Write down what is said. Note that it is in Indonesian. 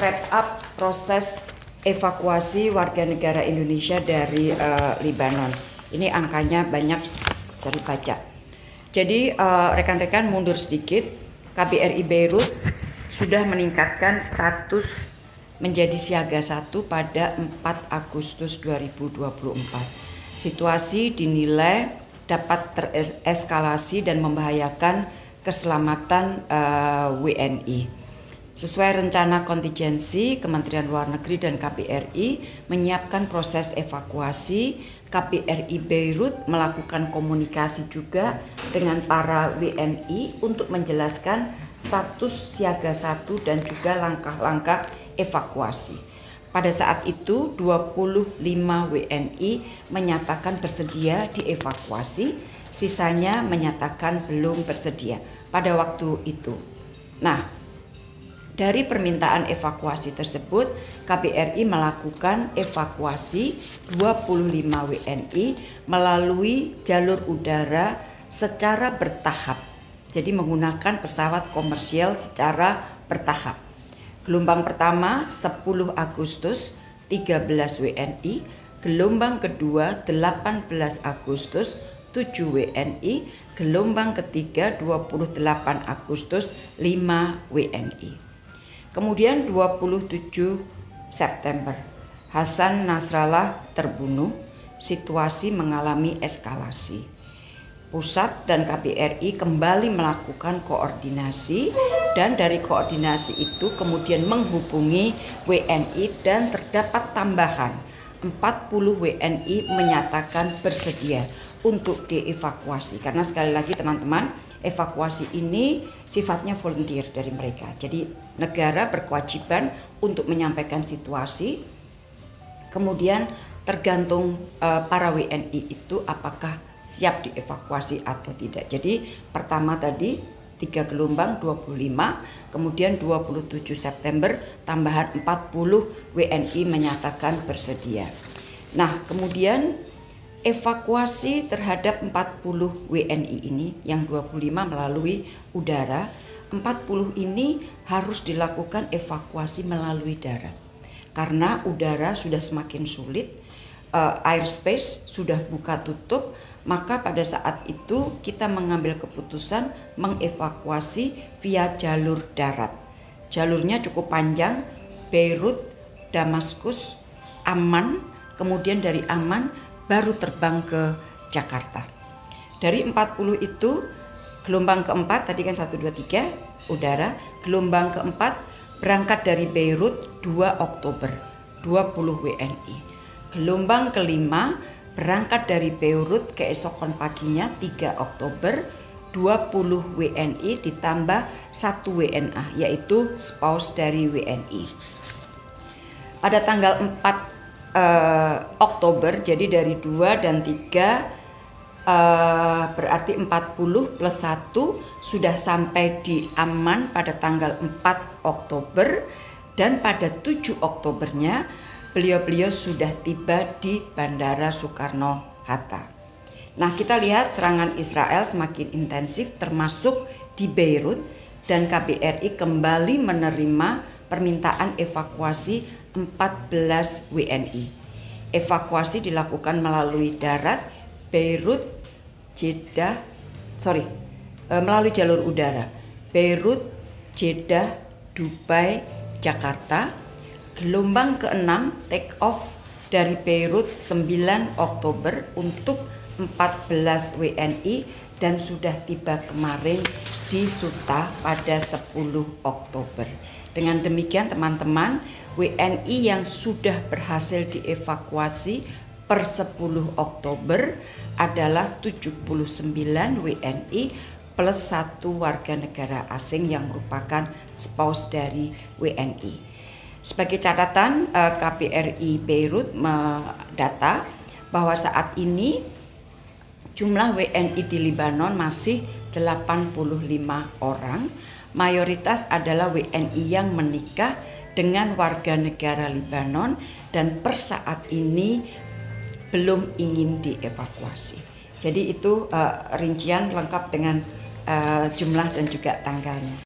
wrap up proses evakuasi warga negara Indonesia dari Lebanon. Ini angkanya banyak saya baca. Jadi rekan-rekan mundur sedikit, KBRI Beirut sudah meningkatkan status menjadi siaga 1 pada 4 Agustus 2024. Situasi dinilai dapat tereskalasi dan membahayakan keselamatan WNI. Sesuai rencana kontingensi, Kementerian Luar Negeri dan KBRI menyiapkan proses evakuasi. KBRI Beirut melakukan komunikasi juga dengan para WNI untuk menjelaskan status siaga 1 dan juga langkah-langkah evakuasi. Pada saat itu 25 WNI menyatakan bersedia dievakuasi, sisanya menyatakan belum bersedia pada waktu itu. Nah, dari permintaan evakuasi tersebut, KBRI melakukan evakuasi 25 WNI melalui jalur udara secara bertahap. Jadi menggunakan pesawat komersial secara bertahap. Gelombang pertama 10 Agustus 13 WNI, gelombang kedua 18 Agustus 7 WNI, gelombang ketiga 28 Agustus 5 WNI. Kemudian 27 September, Hasan Nasrallah terbunuh, situasi mengalami eskalasi. Pusat dan KBRI kembali melakukan koordinasi dan dari koordinasi itu kemudian menghubungi WNI dan terdapat tambahan 40 WNI menyatakan bersedia untuk dievakuasi. Karena sekali lagi teman-teman, evakuasi ini sifatnya volunteer dari mereka. Jadi negara berkewajiban untuk menyampaikan situasi, kemudian tergantung para WNI itu apakah siap dievakuasi atau tidak. Jadi pertama tadi 3 gelombang 25, kemudian 27 September tambahan 40 WNI menyatakan bersedia. Nah, kemudian evakuasi terhadap 40 WNI ini yang 25 melalui udara, 40 ini harus dilakukan evakuasi melalui darat. Karena udara sudah semakin sulit, airspace sudah buka tutup, maka pada saat itu kita mengambil keputusan mengevakuasi via jalur darat. Jalurnya cukup panjang, Beirut, Damaskus, Amman, kemudian dari Amman baru terbang ke Jakarta. Dari 40 itu, gelombang keempat, tadi kan 1, 2, 3, udara. Gelombang keempat berangkat dari Beirut 2 Oktober, 20 WNI. Gelombang kelima berangkat dari Beirut keesokan paginya 3 Oktober, 20 WNI ditambah 1 WNA, yaitu spouse dari WNI. Pada tanggal 4 Oktober, jadi dari 2 dan 3 berarti 40 plus 1 sudah sampai di Amman pada tanggal 4 Oktober dan pada 7 Oktobernya beliau-beliau sudah tiba di Bandara Soekarno-Hatta. Nah, kita lihat serangan Israel semakin intensif termasuk di Beirut dan KBRI kembali menerima permintaan evakuasi 14 WNI. Evakuasi dilakukan melalui darat, Beirut, Jeddah, melalui jalur udara, Beirut, Jeddah, Dubai, Jakarta. Gelombang ke-6 take off dari Beirut 9 Oktober untuk 14 WNI dan sudah tiba kemarin di Suta pada 10 Oktober. Dengan demikian teman-teman, WNI yang sudah berhasil dievakuasi per 10 Oktober adalah 79 WNI plus 1 warga negara asing yang merupakan spouse dari WNI. Sebagai catatan, KBRI Beirut mendata bahwa saat ini jumlah WNI di Lebanon masih 85 orang. Mayoritas adalah WNI yang menikah dengan warga negara Lebanon dan per saat ini belum ingin dievakuasi. Jadi itu rincian lengkap dengan jumlah dan juga tanggalnya.